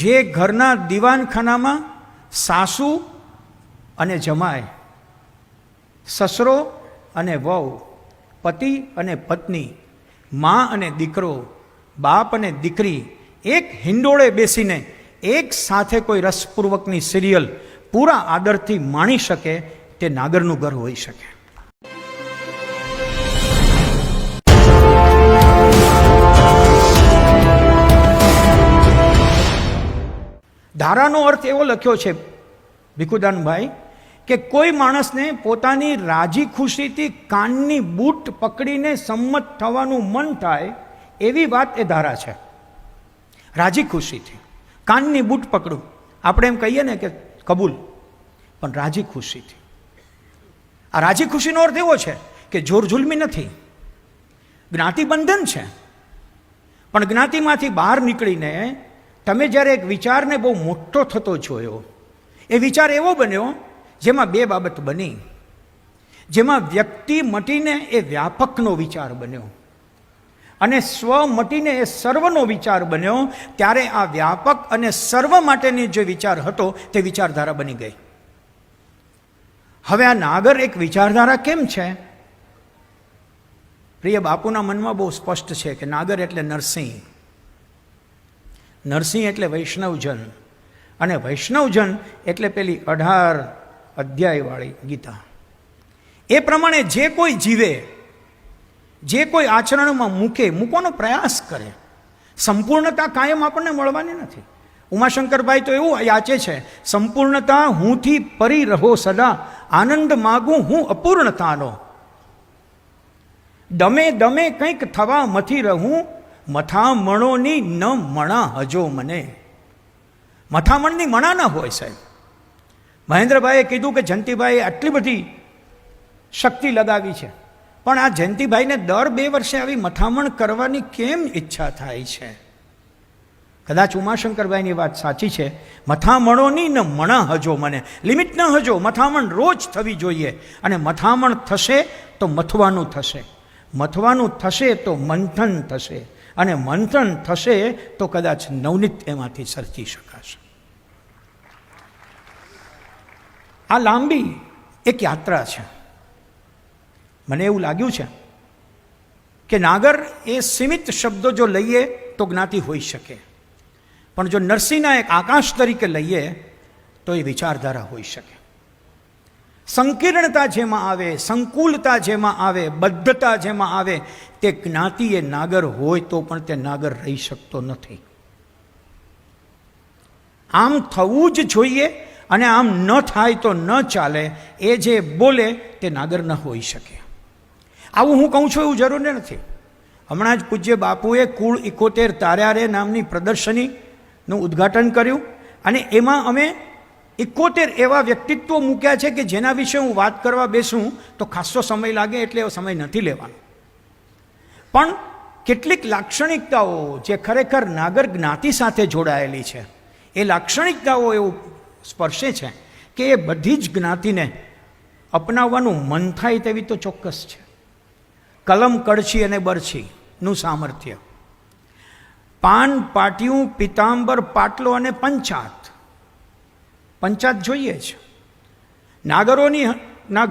જે ઘરના દીવાનખાનામાં સાસુ અને જમાય, સસરો અને વહુ, પતિ અને પત્ની, મા અને દીકરો, બાપ અને દીકરી એક હિંડોળે બેસીને એક સાથે કોઈ રસપૂર્વકની સિરિયલ પૂરા આદરથી માણી શકે, તે નાગરનું ઘર હોઈ શકે. ધારાનો અર્થ એવો લખ્યો છે ભીખુદાનભાઈ કે કોઈ માણસને પોતાની રાજી ખુશીથી કાનની બૂટ પકડીને સંમત થવાનું મન થાય એવી વાત એ ધારા છે. રાજી ખુશીથી કાનની બૂટ પકડું, આપણે એમ કહીએ ને કે કબૂલ, પણ રાજી ખુશીથી. આ રાજી ખુશીનો અર્થ એવો છે કે જોર જુલમી નથી, જ્ઞાતિ બંધન છે, પણ જ્ઞાતિમાંથી બહાર નીકળીને તમે જ્યારે એક વિચારને બહુ મોટો થતો જોયો, એ વિચાર એવો બન્યો જેમાં બે બાબત બની, જેમાં વ્યક્તિ મટીને એ વ્યાપકનો વિચાર બન્યો અને સ્વ મટીને એ સર્વનો વિચાર બન્યો. ત્યારે આ વ્યાપક અને સર્વ માટેની જે વિચાર હતો તે વિચારધારા બની ગઈ. હવે આ નાગર એક વિચારધારા કેમ છે? પ્રિય બાપુના મનમાં બહુ સ્પષ્ટ છે કે નાગર એટલે નરસિંહ, નરસિંહ એટલે વૈષ્ણવજન, અને વૈષ્ણવજન એટલે પેલી 18 અધ્યાયવાળી ગીતા. એ પ્રમાણે જે કોઈ જીવે, જે કોઈ આચરણમાં મૂકવાનો પ્રયાસ કરે, સંપૂર્ણતા કાયમ આપણને મળવાની નથી. ઉમાશંકરભાઈ તો એવું યાચે છે, સંપૂર્ણતા હુંથી પરી રહો સદા, આનંદ માગું હું અપૂર્ણતાનો, દમે દમે કંઈક થવા મથી રહું, મથામણોની ન મણા હજો મને. મથામણની મણા ના હોય સાહેબ. મહેન્દ્રભાઈએ કીધું કે જયંતિભાઈએ આટલી બધી શક્તિ લગાવી છે, પણ આ જયંતિભાઈને દર 2 વર્ષે આવી મથામણ કરવાની કેમ ઈચ્છા થાય છે? કદાચ ઉમાશંકરભાઈની વાત સાચી છે, મથામણોની ન મણા હજો મને, લિમિટ ન હજો, મથામણ રોજ થવી જોઈએ. અને મથામણ થશે તો મથવાનું થશે, મથવાનું થશે તો મંથન થશે, અને મંથન થશે તો કદાચ નવનીત એમાંથી સર્જી શકાશે. આ લાંબી એક યાત્રા છે. મને એવું લાગ્યું છે કે નાગર એ સીમિત શબ્દો જો લઈએ તો જ્ઞાતિ હોઈ શકે, પણ જો નરસિંહના એક આકાશ તરીકે લઈએ તો એ વિચારધારા હોઈ શકે. સંકીર્ણતા જેમાં આવે, સંકુલતા જેમાં આવે, બદ્ધતા જેમાં આવે, તે જ્ઞાતિ એ નાગર હોય તો પણ તે નાગર રહી શકતો નથી. આમ થવું જ જોઈએ અને આમ ન થાય તો ન ચાલે, એ જે બોલે તે નાગર ન હોઈ શકે. આવું હું કહું છું એવું જરૂરી નથી. હમણાં જ પૂજ્ય બાપુએ કુળ 71 તાર્યારે નામની પ્રદર્શનીનું ઉદ્ઘાટન કર્યું, અને એમાં અમે 71 એવા વ્યક્તિત્વો મૂક્યા છે કે જેના વિશે હું વાત કરવા બેસું તો ખાસો સમય લાગે, એટલે એવો સમય નથી લેવાનો. પણ કેટલીક લાક્ષણિકતાઓ જે ખરેખર નાગર જ્ઞાતિ સાથે જોડાયેલી છે, એ લાક્ષણિકતાઓ એવું સ્પર્શે છે કે એ બધી જ જ્ઞાતિને અપનાવવાનું મન થાય તેવી તો ચોક્કસ છે. કલમ, કડછી અને બરછીનું સામર્થ્ય, પાન, પાટિયું, પિતાંબર, પાટલો અને પંચાત. પંચાત જોઈએ છે. નાગરોની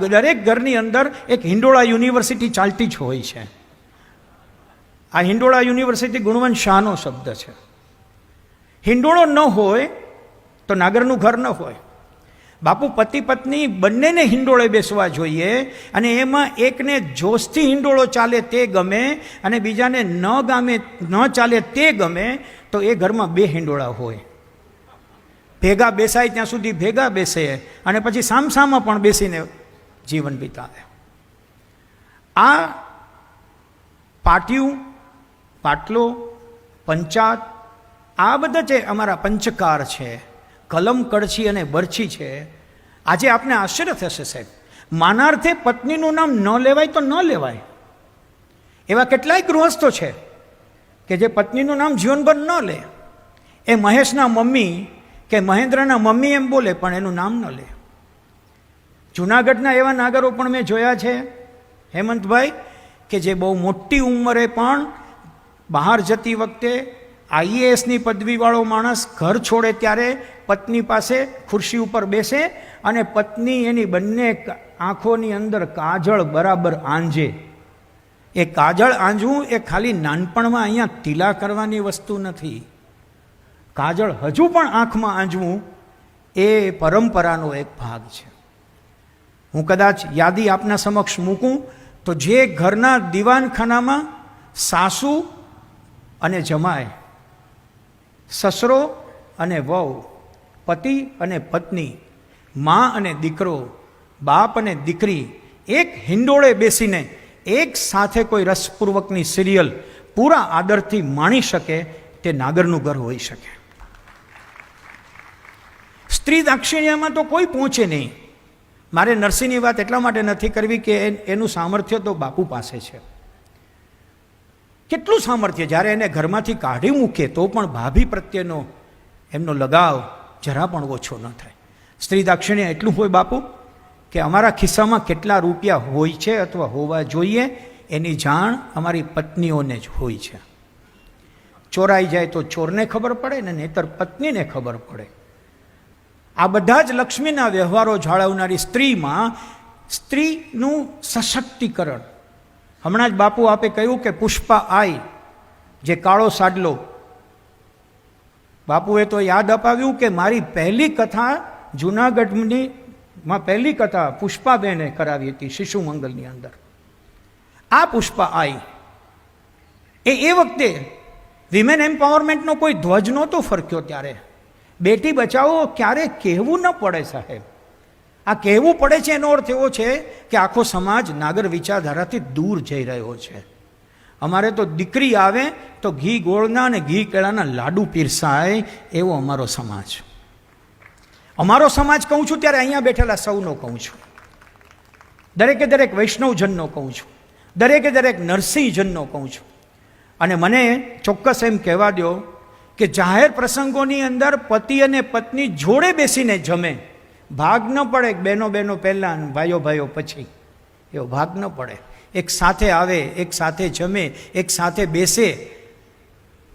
દરેક ઘરની અંદર એક હિંડોળા યુનિવર્સિટી ચાલતી જ હોય છે. આ હિંડોળા યુનિવર્સિટી ગુણવંત શાહનો શબ્દ છે. હિંડોળો ન હોય તો નાગરનું ઘર ન હોય. બાપુ પતિ પત્ની બંનેને હિંડોળે બેસવા જોઈએ, અને એમાં એકને જોશથી હિંડોળો ચાલે તે ગમે અને બીજાને ન ચાલે તે ગમે, તો એ ઘરમાં 2 હિંડોળા હોય. ભેગા બેસાય ત્યાં સુધી ભેગા બેસે, અને પછી સામસામા પણ બેસીને જીવન વિતાવે. આ પાટિયું, પાટલો, પંચાત, આ બધા જે અમારા પંચકાર છે, કલમ, કડછી અને બરછી છે. આજે આપને આશ્ચર્ય થશે સાહેબ, માનાર્થે પત્નીનું નામ ન લેવાય તો ન લેવાય. એવા કેટલાય ગૃહસ્થો છે કે જે પત્નીનું નામ જીવનભર ન લે. એ મહેશના મમ્મી કે મહેન્દ્રના મમ્મી એમ બોલે, પણ એનું નામ ન લે. જૂનાગઢના એવા નાગરો પણ મેં જોયા છે હેમંતભાઈ, કે જે બહુ મોટી ઉંમરે પણ બહાર જતી વખતે આઈએએસની પદવીવાળો માણસ ઘર છોડે ત્યારે પત્ની પાસે ખુરશી ઉપર બેસે અને પત્ની એની બંને આંખોની અંદર કાજળ બરાબર આંજે. એ કાજળ આંજવું એ ખાલી નાનપણમાં અહીંયા તીલા કરવાની વસ્તુ નથી. કાજળ હજુ પણ આંખમાં આંજવું એ પરંપરાનો એક ભાગ છે. હું કદાચ યાદી આપના સમક્ષ મૂકું તો જે ઘરના દીવાનખાનામાં સાસુ અને જમાય, સસરો અને વહુ, પતિ અને પત્ની, મા અને દીકરો, બાપ અને દીકરી એક હિંડોળે બેસીને એક સાથે કોઈ રસપૂર્વકની સિરિયલ પૂરા આદરથી માણી શકે તે નાગરનું ઘર હોઈ શકે. સ્ત્રી દાક્ષિણ્યમાં તો કોઈ પહોંચે નહીં. મારે નરસિંહની વાત એટલા માટે નથી કરવી કે એનું સામર્થ્ય તો બાપુ પાસે છે. કેટલું સામર્થ્ય! જ્યારે એને ઘરમાંથી કાઢી મૂકે તો પણ ભાભી પ્રત્યેનો એમનો લગાવ જરા પણ ઓછો ન થાય. સ્ત્રી દાક્ષિણ્ય એટલું હોય બાપુ કે અમારા ખિસ્સામાં કેટલા રૂપિયા હોય છે અથવા હોવા જોઈએ એની જાણ અમારી પત્નીઓને જ હોય છે. ચોરાઈ જાય તો ચોરને ખબર પડે ને નહીતર પત્નીને ખબર પડે. આ બધા જ લક્ષ્મીના વ્યવહારો જાળવનારી સ્ત્રીમાં સ્ત્રીનું સશક્તિકરણ. હમણાં જ બાપુ આપે કહ્યું કે પુષ્પા આઈ, જે કાળો સાડલો, બાપુએ તો યાદ અપાવ્યું કે મારી પહેલી કથા જૂનાગઢની પહેલી કથા પુષ્પાબેને કરાવી હતી શિશુ મંગલની અંદર. આ પુષ્પા આઈ એ વખતે વિમેન એમ્પાવરમેન્ટનો કોઈ ધ્વજ નહોતો ફરક્યો. ત્યારે બેટી બચાવો ક્યારે કહેવું ન પડે સાહેબ. આ કહેવું પડે છે એનો અર્થ એવો છે કે આખો સમાજ નાગર વિચારધારાથી દૂર જઈ રહ્યો છે. અમારે તો દીકરી આવે તો ઘી ગોળના અને ઘી કેળાના લાડુ પીરસાય એવો અમારો સમાજ. અમારો સમાજ કહું છું ત્યારે અહીંયા બેઠેલા સૌનો કહું છું, દરેકે દરેક વૈષ્ણવજનનો કહું છું, દરેકે દરેક નરસિંહજનનો કહું છું. અને મને ચોક્કસ એમ કહેવા દો કે જાહેર પ્રસંગોની અંદર પતિ અને પત્ની જોડે બેસીને જમે. ભાગ ન પડે બહેનો બહેનો પહેલાં ભાઈઓ ભાઈઓ પછી, એવો ભાગ ન પડે. એક સાથે આવે, એક સાથે જમે, એક સાથે બેસે.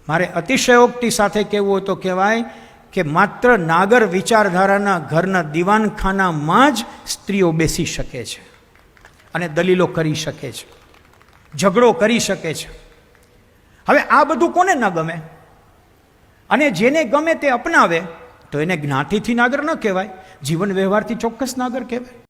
મારે અતિશયોક્તિ સાથે કહેવું હોય તો કહેવાય કે માત્ર નાગર વિચારધારાના ઘરના દીવાનખાનામાં જ સ્ત્રીઓ બેસી શકે છે અને દલીલો કરી શકે છે, ઝઘડો કરી શકે છે. હવે આ બધું કોને ન ગમે? અને જેને ગમે તે અપનાવે તો એને જ્ઞાતિથી નાગર ન કહેવાય, જીવન વ્યવહારથી ચોક્કસ નાગર કહેવાય.